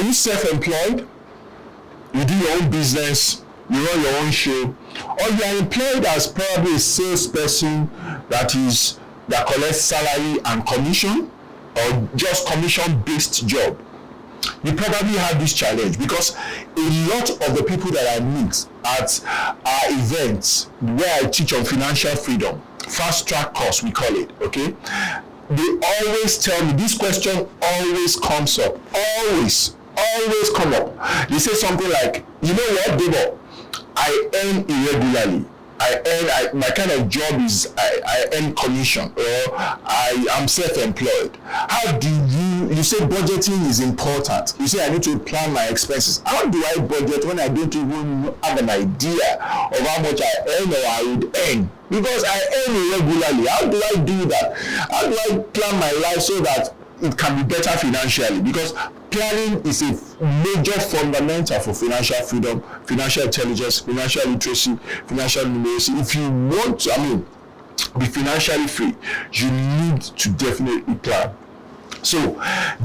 Are you self-employed? You do your own business, you run your own show, or you are employed as probably a salesperson that collects salary and commission, or just commission-based job. You probably have this challenge because a lot of the people that I meet at our events where I teach on financial freedom, fast track course we call it, okay, they always tell me, this question always comes up, always come up. They say something like, you know what, Debo, I earn irregularly. My kind of job is I earn commission, or I am self-employed. How do you say budgeting is important? You say I need to plan my expenses. How do I budget when I don't even have an idea of how much I earn or I would earn? Because I earn irregularly. How do I do that? How do I plan my life so that it can be better financially? Because planning is a major fundamental for financial freedom, financial intelligence, financial literacy, financial numeracy. If you want to, be financially free, you need to definitely plan. So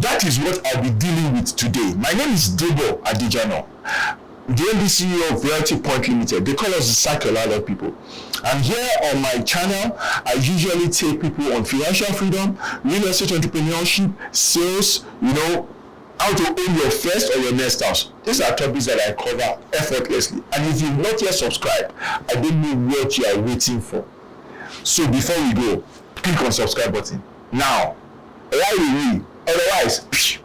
that is what I'll be dealing with today. My name is Debo Adijano, the MD CEO of Realty Point Limited. They call us the Cycle a lot of people. And here on my channel, I usually take people on financial freedom, real estate entrepreneurship, sales, how to own your first or your next house. These are topics that I cover effortlessly. And if you've not yet subscribed, I don't know what you are waiting for. So before we go, click on subscribe button now. Right away. Otherwise,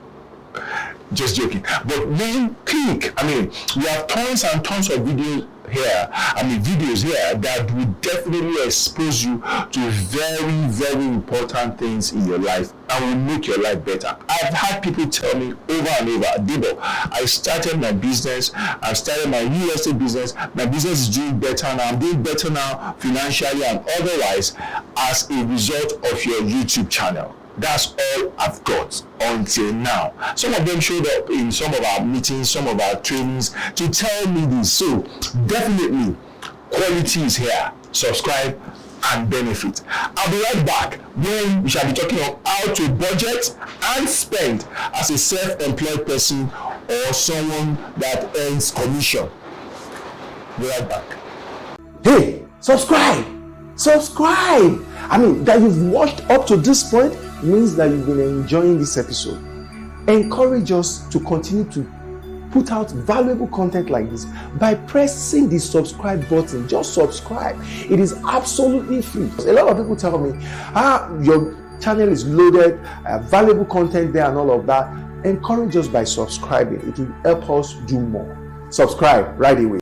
just joking. But then click. We have tons and tons of videos here that will definitely expose you to very, very important things in your life and will make your life better. I've had people tell me over and over, Debo, I started my business, I started my real estate business, my business is doing better now, I'm doing better now financially and otherwise as a result of your YouTube channel. That's all I've got until now. Some of them showed up in some of our meetings, some of our trainings to tell me this. So definitely, quality is here. Subscribe and benefit. I'll be right back when we shall be talking on how to budget and spend as a self-employed person or someone that earns commission. Be right back. Hey, subscribe! That you've watched up to this point means that you've been enjoying this episode. Encourage us to continue to put out valuable content like this by pressing the subscribe button. Just subscribe. It is absolutely free. A lot of people tell me, your channel is loaded, valuable content there and all of that. Encourage us by subscribing. It will help us do more. Subscribe right away.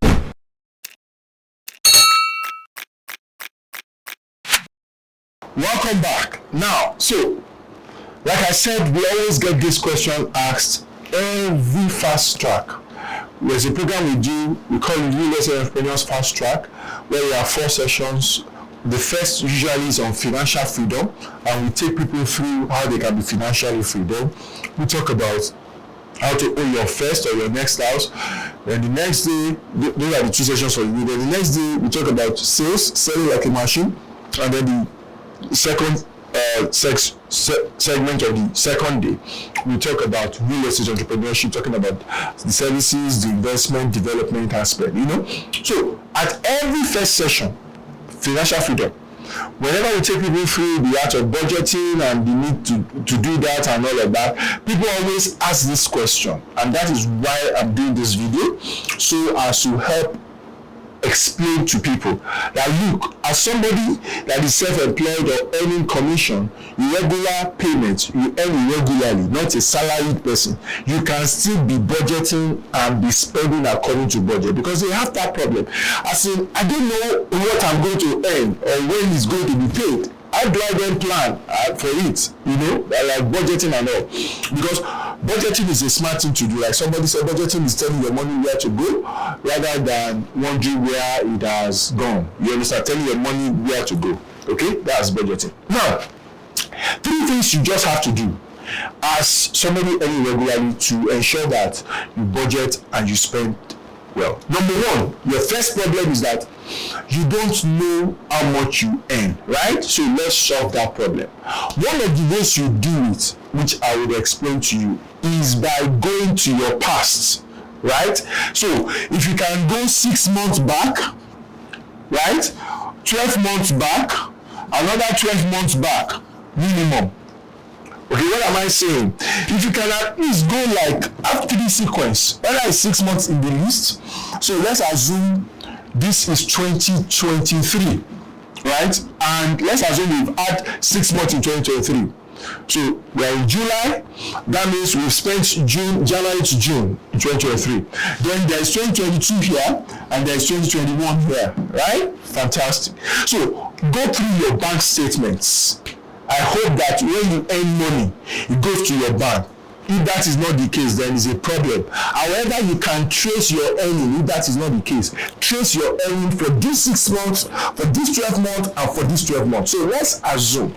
Welcome back. Now, so like I said, we always get this question asked every fast track. There's a program we do, we call it Real Estate Entrepreneurs Fast Track, where we have 4 sessions. The first usually is on financial freedom, and we take people through how they can be financially free. Then we talk about how to own your first or your next house. Then the next day, those are the 2 sessions for you. Then the next day, we talk about sales, selling like a machine, and then the second segment of the second day, we talk about real estate entrepreneurship, talking about the services, the investment, development aspect, So at every first session, financial freedom, whenever we take people through the art of budgeting and the need to do that and all of that, people always ask this question, and that is why I'm doing this video, so as to help explain to people that look, as somebody that is self-employed or earning commission, irregular payments, you earn irregularly, not a salaried person, you can still be budgeting and be spending according to budget, because they have that problem. As in, I don't know what I'm going to earn or when it's going to be paid. How do I then plan for it? Like budgeting and all. Because budgeting is a smart thing to do. Like somebody said, budgeting is telling your money where to go rather than wondering where it has gone. You understand? Telling your money where to go. Okay? That's budgeting. Now, 3 things you just have to do as somebody earning regularly to ensure that you budget and you spend well. Number 1, your first problem is that you don't know how much you earn, right? So let's solve that problem. One of the ways you do it, which I will explain to you, is by going to your past, right? So if you can go 6 months back, right, 12 months back, another 12 months back minimum. Okay, what am I saying? If you can at least go like have 3 sequence, whether it's 6 months in the list. So let's assume this is 2023, right? And let's assume we've had 6 months in 2023. So we're in July, that means we've spent January to June in 2023. Then there's 2022 here and there's 2021 here, right? Fantastic. So go through your bank statements. I hope that when you earn money, it goes to your bank. If that is not the case, then it's a problem. However, you can trace your earning. If that is not the case, trace your earning for these 6 months, for this 12 months, and for this 12 months. So let's assume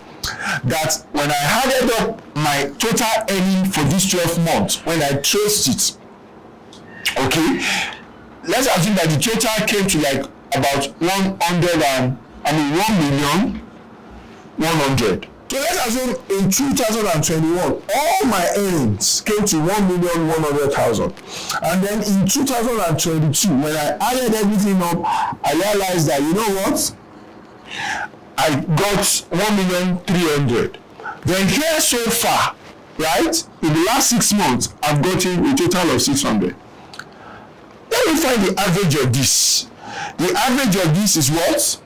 that when I added up my total earning for this 12 months, when I traced it, okay, let's assume that the total came to like about 1,100,000. So let's assume in 2021, all my earnings came to 1,100,000. And then in 2022, when I added everything up, I realized that, you know what? I got 1,300,000. Then here so far, right? In the last 6 months, I've gotten a total of 600. Let me find the average of this. The average of this is what?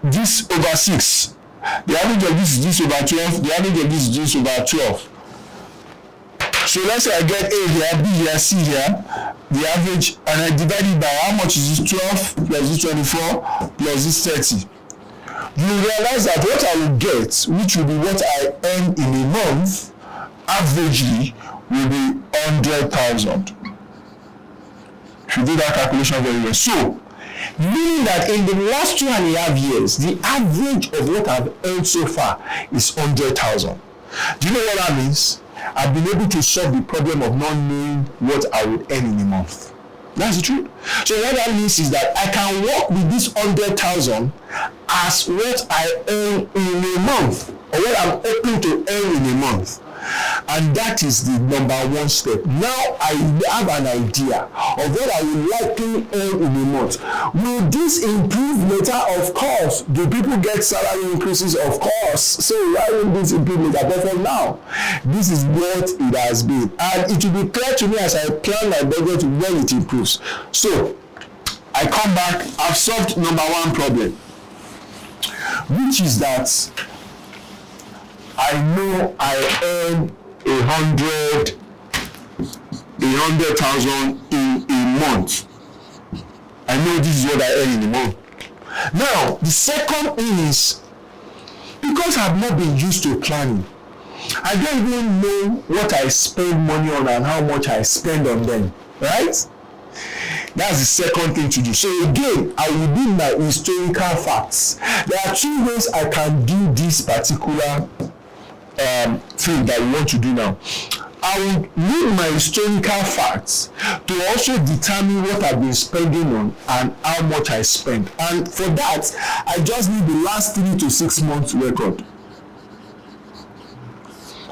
This over 6. The average of this is this over 12. The average of this is this over 12. So let's say I get A here, B here, C here, the average, and I divide it by how much is this 12 plus this 24 plus this 30. You realize that what I will get, which will be what I earn in a month, averagely will be 100,000. If you do that calculation very well. So, meaning that in the last 2.5 years, the average of what I've earned so far is 100,000. Do you know what that means? I've been able to solve the problem of not knowing what I would earn in a month. That's the truth. So what that means is that I can work with this 100,000 as what I earn in a month, or what I'm hoping to earn in a month. And that is the number one step. Now I have an idea of what I will likely earn in a month. Will this improve later? Of course. Do people get salary increases? Of course. So why won't this improve later? But for now, this is what it has been. And it will be clear to me as I plan my budget when it improves. So I come back, I've solved number one problem, which is that I know I earn 100,000 in a month. I know this is what I earn in a month. Now, the second thing is, because I've not been used to planning, I don't even know what I spend money on and how much I spend on them, right? That's the second thing to do. So again, I will do my historical facts. There are 2 ways I can do this particular thing that we want to do now. I will need my historical facts to also determine what I've been spending on and how much I spend. And for that, I just need the last 3 to 6 months record.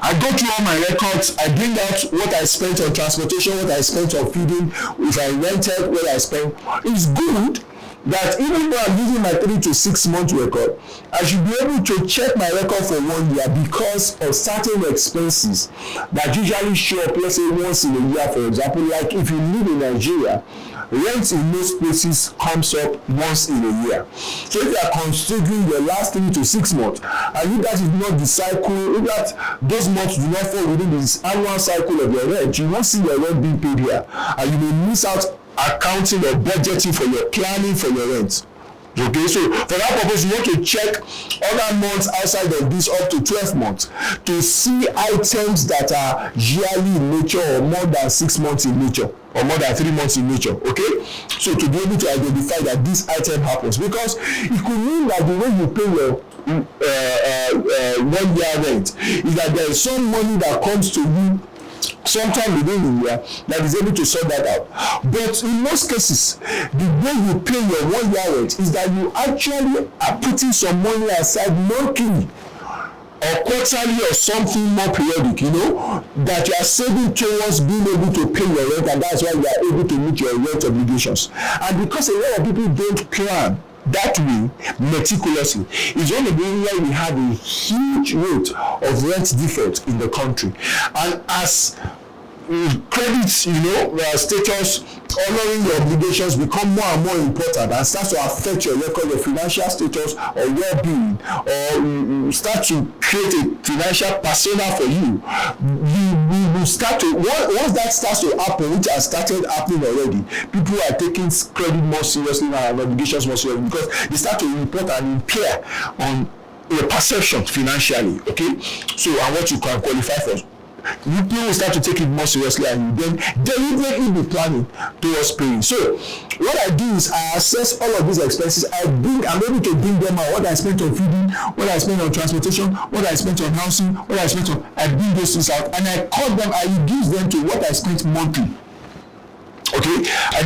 I go through all my records, I bring out what I spent on transportation, what I spent on feeding, if I rented, what I spent. It's good that even though I'm using my 3 to 6 month record, I should be able to check my record for 1 year because of certain expenses that usually show up, let's say once in a year. For example, like if you live in Nigeria, rent in most places comes up once in a year. So if you are considering your last 3 to 6 months, and if that is not the cycle, if that those months do not fall within this annual cycle of your rent, you won't see your rent being paid here, and you may miss out accounting or budgeting for your planning for your rent. Okay, so for that purpose, you want to check other months outside of this up to 12 months to see items that are yearly in nature or more than 6 months in nature or more than 3 months in nature. Okay, so to be able to identify that this item happens, because it could mean that the way you pay your 1 year rent is that there is some money that comes to you sometime within the year that is able to sort that out. But in most cases, the way you pay your 1 year rent is that you actually are putting some money aside monthly or quarterly or something more periodic, that you are saving towards being able to pay your rent, and that's why you are able to meet your rent obligations. And because a lot of people don't plan that way meticulously, it's one of the reasons why we have a huge rate of rent default in the country. And as credit, status, honoring your obligations become more and more important and start to affect your record, your financial status or well-being, or start to create a financial persona for you, you will start to, once that starts to happen, which has started happening already, people are taking credit more seriously now and obligations more seriously, because they start to report and impair on your perception financially. Okay, so and what you can qualify for, you will start to take it more seriously, and you then deliberately be planning towards paying. So what I do is I assess all of these expenses. I'm able to bring them out. What I spent on feeding, what I spent on transportation, what I spent on housing, what I spent on, I bring those things out and I cut them, I reduce them to what I spent monthly. Okay, I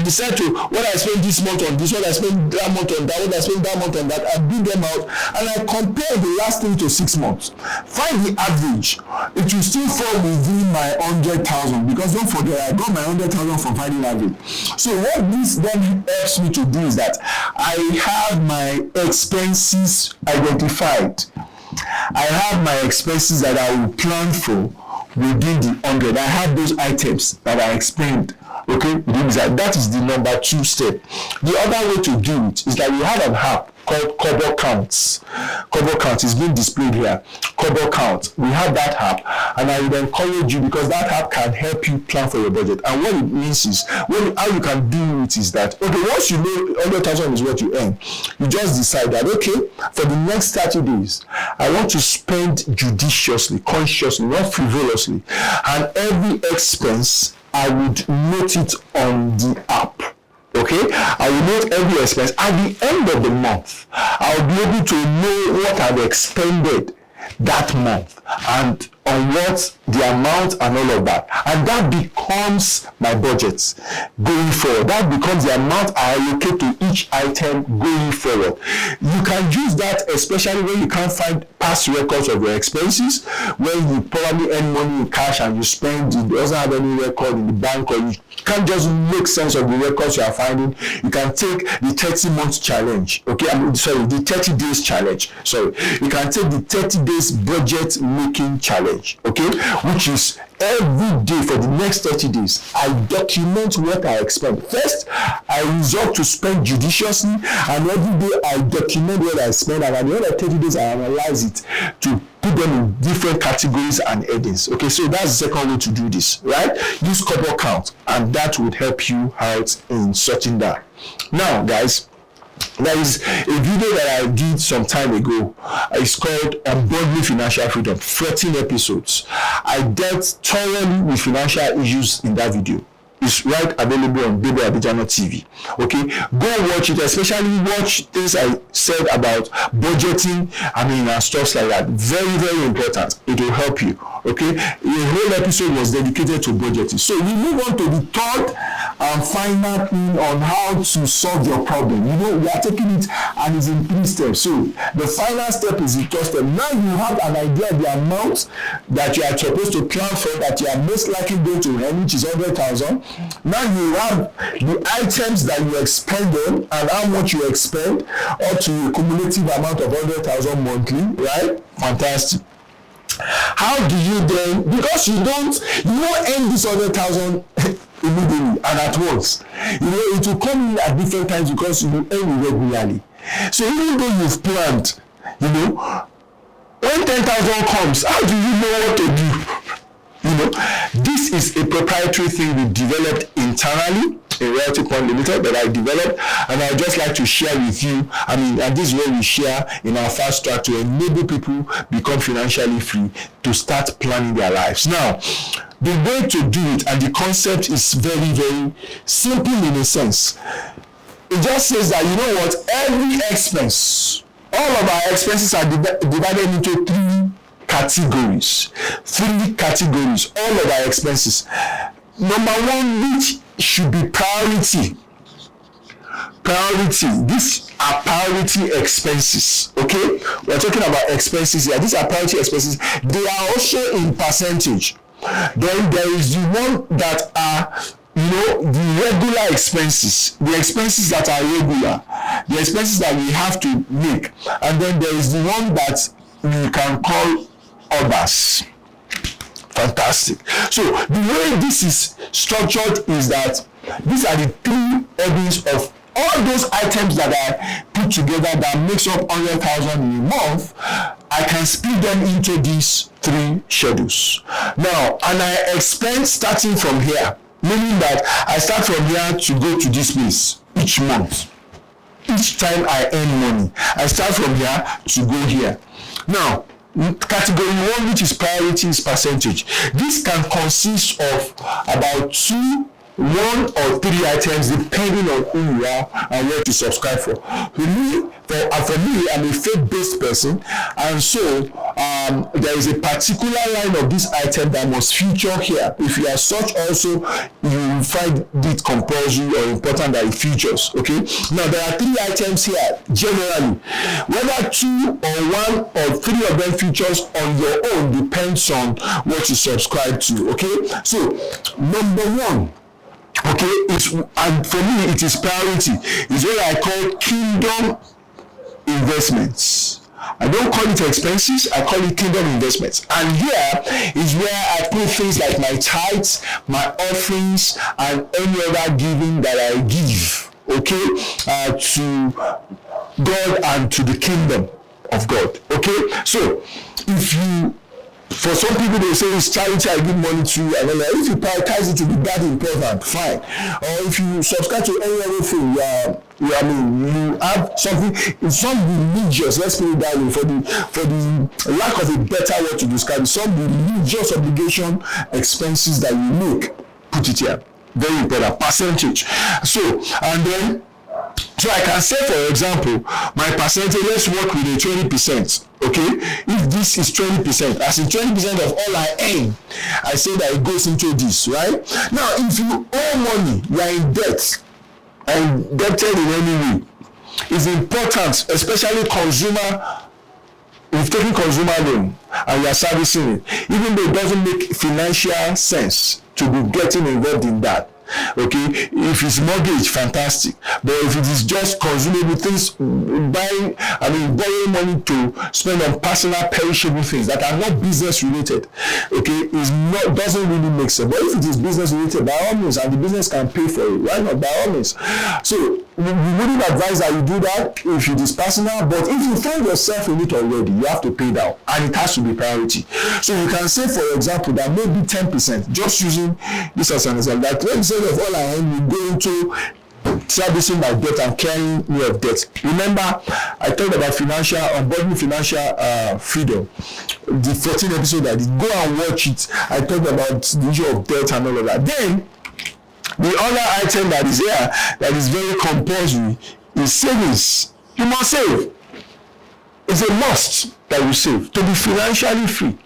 decide to, what I spent this month on this, what I spent that month on that, what I spent that month on that. I bring them out and I compare the last 3 to 6 months. Find the average. It will still fall within my 100,000, because don't forget, I got my 100,000 from finding average. So what this then helps me to do is that I have my expenses identified. I have my expenses that I will plan for within the 100. I have those items that I explained. Okay, that is the number 2 step. The other way to do it is that we have an app called Kobo Counts. Kobo Count is being displayed here. Kobo Count. We have that app, and I would encourage you, because that app can help you plan for your budget. And what it means is, how you can do it is that, okay, once you know 100,000 is what you earn, you just decide that, okay, for the next 30 days, I want to spend judiciously, consciously, not frivolously, and every expense I would note it on the app. Okay, I will note every expense. At the end of the month, I'll be able to know what I've expended that month and on what the amount and all of that, and that becomes my budget going forward. That becomes the amount I allocate to each item going forward. You can use that especially when you can't find past records of your expenses, when you probably earn money in cash and you spend, it doesn't have any record in the bank, or you can't just make sense of the records you are finding. You can take the 30-month challenge. Okay, the 30 days challenge. You can take the 30 days budget making challenge. Okay, which is every day for the next 30 days, I document what I expend. First, I resort to spend judiciously, and every day I document what I spend, and at the end of 30 days, I analyze it to put them in different categories and headings. Okay, so that's the second way to do this, right? Use Kobo Count, and that would help you out in sorting that. Now, guys, there is a video that I did some time ago. It's called Unbundling Financial Freedom, 14 episodes. I dealt thoroughly with financial issues in that video. It's right available on Debo TV. Okay, go watch it, especially watch things I said about budgeting, and stuff like that. Very, very important. It will help you. Okay, the whole episode was dedicated to budgeting. So we move on to the third and final thing on how to solve your problem. We are taking it, and it's in 3 steps. So the final step is the third step. Now you have an idea of the amount that you are supposed to plan for, that you are most likely going to earn, which is 100,000. Now you have the items that you expend on and how much you expend, up to a cumulative amount of 100,000 monthly, right? Fantastic. How do you then, because you don't earn this 100,000 immediately and at once, it will come in at different times because you earn it regularly. So even though you've planned, when 10,000 comes, how do you know what to do? This is a proprietary thing we developed internally in Realty Point Limited, that I developed, and I would just like to share with you. And this is where we share in our fast track to enable people become financially free to start planning their lives. Now, the way to do it, and the concept is very, very simple in a sense. It just says that, every expense, all of our expenses are divided into 3 categories. 3 categories, all of our expenses. Number 1, which should be priority. priority. These are priority expenses. Okay, we're talking about expenses here. These are priority expenses. They are also in percentage. Then there is the one that are, the regular expenses, the expenses that are regular, the expenses that we have to make, and then there is the one that we can call others. Fantastic. So the way this is structured is that these are the three headings of all those items that are put together that makes up 100,000 in a month. I can split them into these three schedules. Now, and I expense starting from here, meaning that I start from here to go to this place each month. Each time I earn money, I start from here to go here. Now, category 1, which is priority, is percentage. This can consist of about 2, 1 or 3 items depending on who you are and what you subscribe for. For me, I'm a faith-based person, and so there is a particular line of this item that must feature here. If you are such, also you will find it compulsory or important that it features. Okay. Now there are 3 items here generally. Whether 2 or 1 or 3 of them features on your own depends on what you subscribe to. Okay. So number 1. Okay, and for me it is priority. It's what I call kingdom investments. I don't call it expenses, I call it kingdom investments. And here is where I put things like my tithes, my offerings, and any other giving that I give, okay, to God and to the kingdom of God. Okay, so if you, for some people they say it's charity I give money to, and then if you prioritize it to be that important, fine. Or if you subscribe to any other thing, you have something, it's some religious, let's put it that way, for the lack of a better word to describe it, some religious obligation expenses that you make, put it here. Very important, percentage. So, and then, so I can say, for example, my percentage, let's work with a 20%. Okay, if this is 20%, as in 20% of all I earn, I say that it goes into this, right? Now, if you owe money, you are in debt, and debted in any way, it's important, especially consumer. If taking consumer loan and you are servicing it, even though it doesn't make financial sense to be getting involved in that. Okay, if it's mortgage, fantastic, but if it is just consumable things, borrowing money to spend on personal perishable things that are not business related, okay, doesn't really make sense. But if it is business related, by all means, and the business can pay for it, why not? By all means. So we wouldn't advise that you do that if it is personal, but if you find yourself in it already, you have to pay down, and it has to be priority. So you can say, for example, that maybe 10%, just using this as an example, that 10% of all I earn will go into servicing my debt and clearing me of debt. Remember, I talked about unburdening financial freedom. The 14th episode I did, go and watch it. I talked about the issue of debt and all of that. Then, the other item that is here, that is very compulsory, is savings. You must save. It's a must that you save. To be financially free,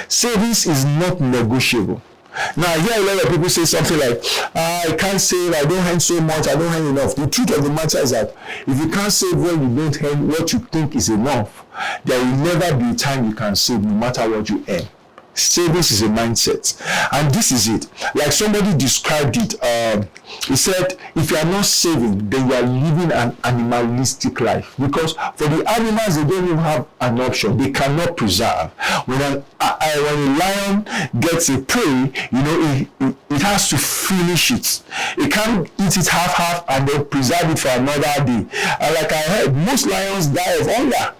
savings is not negotiable. Now, I hear a lot of people say something like, I can't save, I don't earn so much, I don't earn enough. The truth of the matter is that if you can't save when you don't earn what you think is enough, there will never be a time you can save no matter what you earn. Savings is a mindset, and this is it. Like somebody described it, he said, if you are not saving, then you are living an animalistic life, because for the animals, they don't even have an option. They cannot preserve. When a lion gets a prey, it has to finish it. It can't eat it half and then preserve it for another day. And like I heard, most lions die of hunger.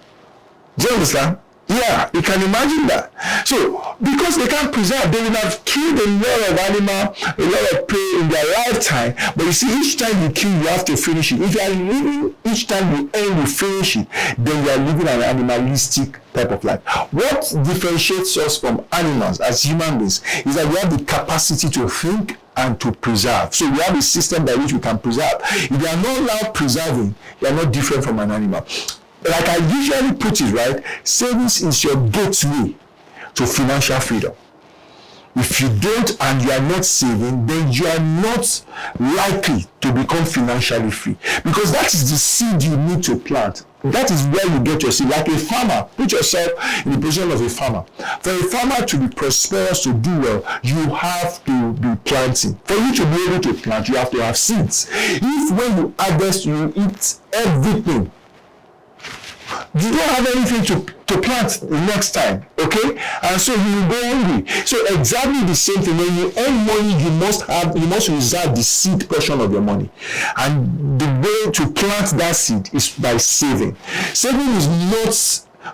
Do you understand? Yeah, you can imagine that. So, because they can't preserve, they will have killed a lot of animal, a lot of prey in their lifetime. But you see, each time you kill, you have to finish it. If you are living, each time you earn, you finish it, then you are living an animalistic type of life. What differentiates us from animals as human beings is that we have the capacity to think and to preserve. So we have a system by which we can preserve. If you are not allowed preserving, you are not different from an animal. Like I usually put it, right, savings is your gateway to financial freedom. If you don't and you are not saving, then you are not likely to become financially free, because that is the seed you need to plant. That is where you get your seed. Like a farmer, put yourself in the position of a farmer. For a farmer to be prosperous, to do well, you have to be planting. For you to be able to plant, you have to have seeds. If when you harvest, you eat everything, you don't have anything to plant the next time, okay? And so you will go hungry. So exactly the same thing. When you earn money, you must reserve the seed portion of your money. And the way to plant that seed is by saving. Saving is not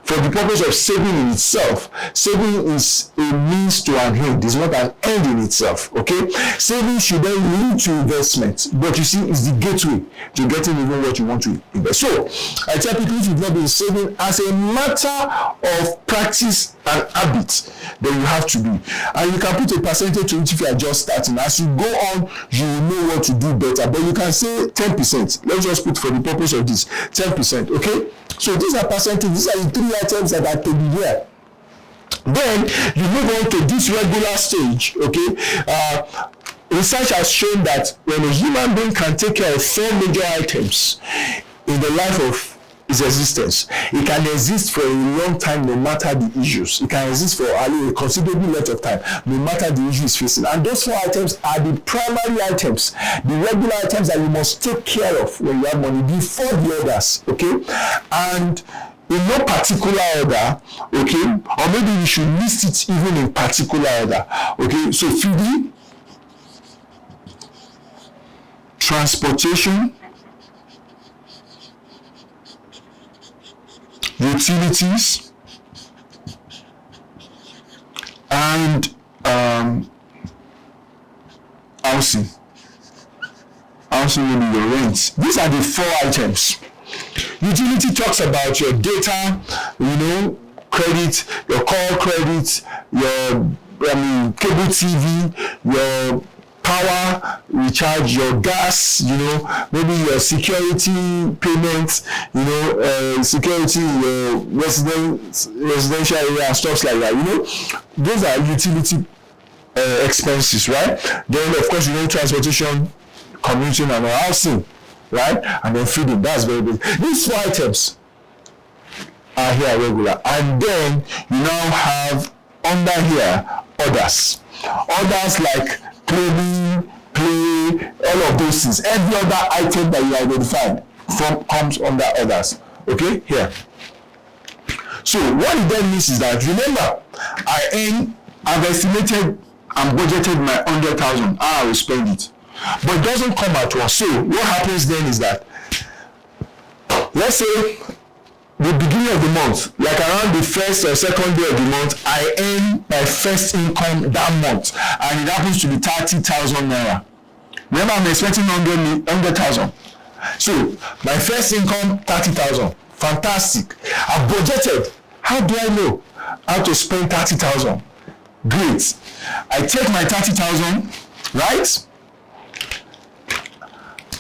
for the purpose of saving in itself. Saving is a means to an end. It's not an end in itself, okay? Saving should then lead to investment. But you see, it's the gateway to getting even what you want to invest. So, I tell people, if you've not been saving as a matter of practice and habit, then you have to be. And you can put a percentage to it if you are just starting. As you go on, you will know what to do better. But you can say 10%. Let's just put for the purpose of this, 10%, okay? So these are percentages. These are the 3 items that are to be here. Then you move on to this regular stage, okay? Research has shown that when a human being can take care of 4 major items in the life of his existence, it can exist for a long time no matter the issues. It can exist for a considerable length of time no matter the issues facing. And those 4 items are the primary items, the regular items that you must take care of when you have money before the others, okay? And in no particular order, okay? Or maybe you should list it even in particular order, okay? So feeding, transportation, utilities, and housing. Housing will be your rent. These are the 4 items. Utility talks about your data, credit, your call credit, your cable TV, your power recharge, your gas, maybe your security payments, security, your residential area and stuff like that. Those are utility expenses, right? Then of course transportation, commuting, and housing, right? And then feeding. That's very big. These 4 items are here regular, and then you now have under here others like clothing, play, all of those things. Every other item that you identified comes under others. Okay, here. So what it then means is that, remember, I've estimated and budgeted my 100,000. I will spend it, but it doesn't come at once. So what happens then is that, let's say the beginning of the month, like around the first or second day of the month, I earn my first income that month, and it happens to be 30,000 naira. Remember, I'm expecting 100,000. So my first income 30,000. Fantastic. I budgeted. How do I know how to spend 30,000? Great. I take my 30,000, right?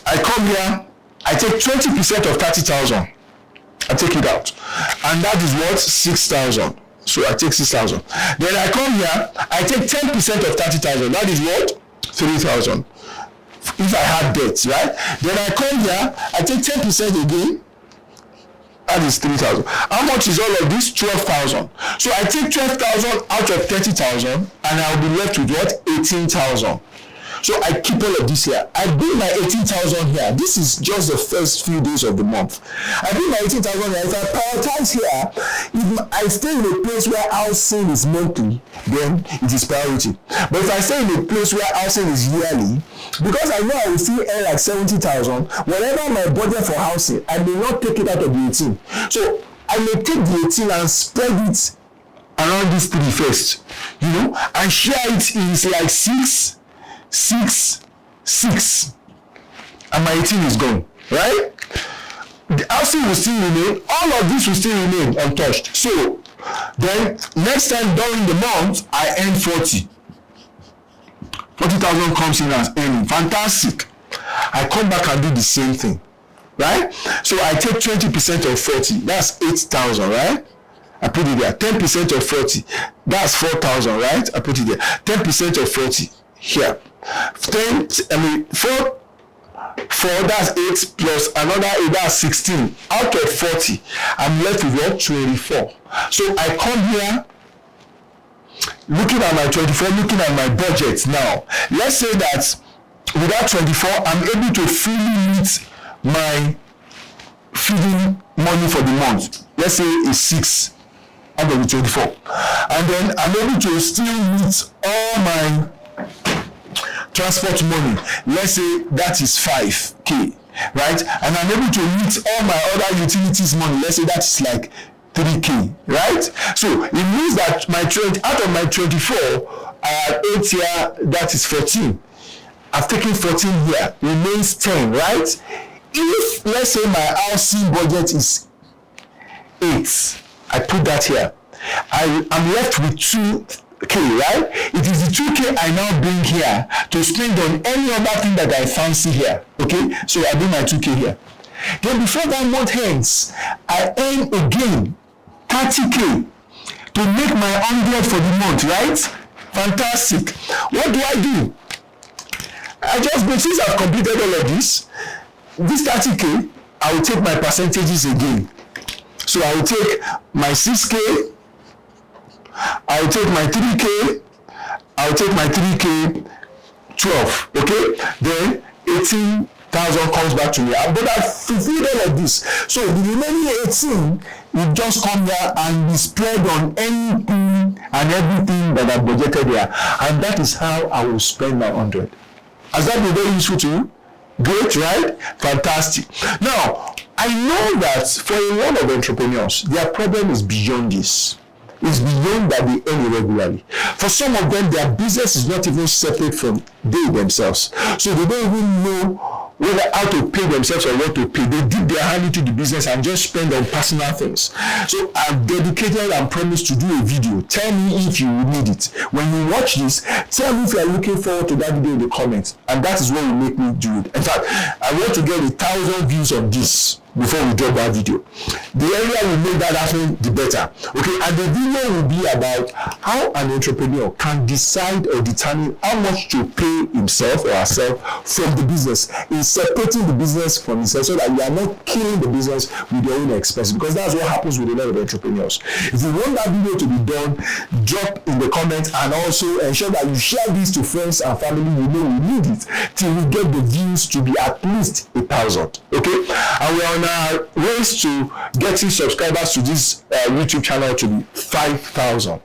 I come here. I take 20% of 30,000. I take it out, and that is what, 6,000. So I take 6,000. Then I come here, I take 10% of 30,000. That is what, 3,000. If I had debts, right? Then I come here, I take 10% again. That is 3,000. How much is all of this? 12,000. So I take 12,000 out of 30,000, and I'll be left with what? 18,000. So I keep all of this here. I bring my 18,000 here. This is just the first few days of the month. I bring my 18,000 here. If I prioritize here, if I stay in a place where housing is monthly, then it is priority. But if I stay in a place where housing is yearly, because I know I will still earn like 70,000, whatever my budget for housing, I may not take it out of the 18. So I may take the 18 and spread it around these 3 first, and share it in like 6, and my 18 is gone, right? The housing will still remain, all of this will still remain untouched. So then next time during the month, I earn 40,000 comes in as earning. Fantastic. I come back and do the same thing, right? So I take 20% of 40, that's 8,000, right? I put it there. 10% of 40, that's 4,000, right? I put it there. 10% of 40 here. 4, that's 8 plus another 8, that's 16. Out of 40, I'm left with what? 24. So I come here, looking at my 24, looking at my budget now. Let's say that without 24, I'm able to fully meet my feeding money for the month. Let's say it's 6 out of the 24. And then I'm able to still meet all my transport money. Let's say that is 5k, right? And I'm able to meet all my other utilities money. Let's say that's like 3k, right? So it means that out of my 24, I have 8 here, that is 14. I've taken 14 here, remains 10, right? If let's say my housing budget is 8, I put that here. I'm left with 2k, right? It is the 2k I now bring here to spend on any other thing that I fancy here. Okay, so I bring my 2k here. Then before that month ends, I earn again 30k to make my 100 for the month, right? Fantastic. What do I do? Since I've completed all of this 30k, I will take my percentages again. So I will take my 6k, I will take my 3k, I will take my 3k, 12, okay? Then 18,000 comes back to me. But I've fulfilled all of this. So the remaining 18 will just come there and be spread on anything and everything that I've budgeted there. And that is how I will spend my 100. Has that been very useful to you? Great, right? Fantastic. Now, I know that for a lot of entrepreneurs, their problem is beyond this. It's beyond that they earn irregularly. For some of them, their business is not even separate from they themselves. So they don't even know how to pay themselves or what to pay. They dip their hand into the business and just spend on personal things. So I've dedicated and promised to do a video. Tell me if you need it. When you watch this, tell me if you are looking forward to that video in the comments. And that is what will make me do it. In fact, I want to get 1,000 views on this before we drop that video. The area will make that happen, the better. Okay, and the video will be about how an entrepreneur can decide or determine how much to pay himself or herself from the business, in separating the business from himself, so that you are not killing the business with your own expenses, because that's what happens with a lot of entrepreneurs. If you want that video to be done, drop in the comments, and also ensure that you share this to friends and family you know we need it, till we get the views to be at least 1,000. Okay, and we are on our race to getting subscribers to this YouTube channel to be 5,000.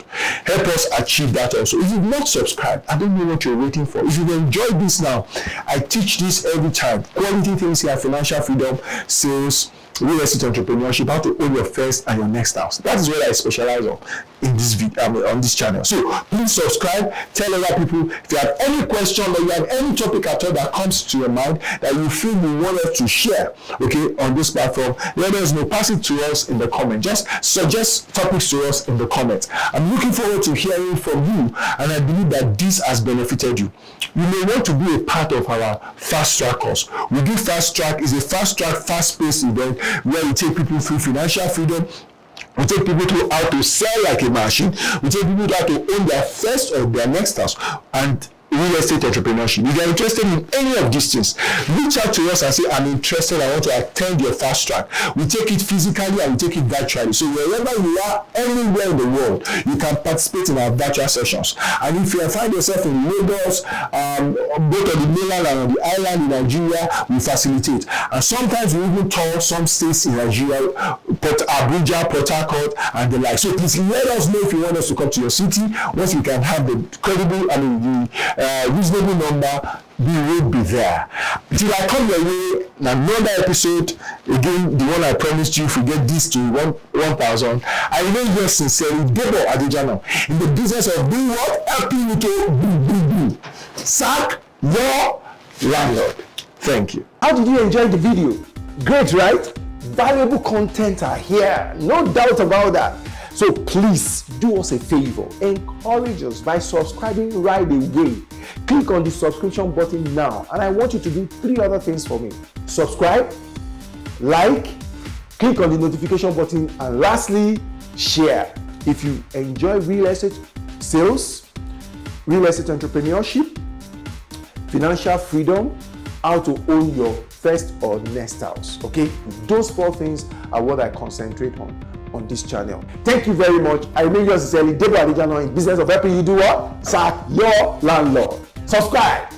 Help us achieve that also. If you've not subscribed, I don't know what you're waiting for. If you've enjoyed this now, I teach this every time. Quality things here: financial freedom, sales, real estate entrepreneurship, how to own your first and your next house. That is what I specialize on in this video, on this channel. So please subscribe, tell other people. If you have any question or you have any topic at all that comes to your mind that you feel you want us to share, okay, on this platform, let us know. Pass it to us in the comment. Just suggest topics to us in the comments. I'm looking forward to hearing from you, and I believe that this has benefited you. You may want to be a part of our fast track course. We do fast track. Is a fast track, fast paced event where we take people through financial freedom. We take people through how to sell like a machine. We take people through how to own their first or their next house, and real estate entrepreneurship. If you're interested in any of these things, reach out to us and say, I'm interested, I want to attend your fast track. We take it physically and we take it virtually. So wherever you are, anywhere in the world, you can participate in our virtual sessions. And if you find yourself in Lagos, both on the mainland and on the island in Nigeria, we facilitate. And sometimes we even tour some states in Nigeria, Abuja, Port Harcourt, and the like. So please let us know if you want us to come to your city. Once we can have the credible, reasonable number, we will be there. Till I come your way, another episode, again, the one I promised you, if we get this to 1,000, I remain here sincerely, Debo Adejano, in the business of doing what? Helping you to sack your landlord. Thank you. How did you enjoy the video? Great, right? Valuable content are here, no doubt about that. So please do us a favor, encourage us by subscribing right away. Click on the subscription button now, and I want you to do 3 other things for me. Subscribe, like, click on the notification button, and lastly, share. If you enjoy real estate sales, real estate entrepreneurship, financial freedom, how to own your first or next house, okay? Those 4 things are what I concentrate on this channel. Thank you very much. I remain yours sincerely, Debo in business of helping you do what? Sack your landlord. Subscribe.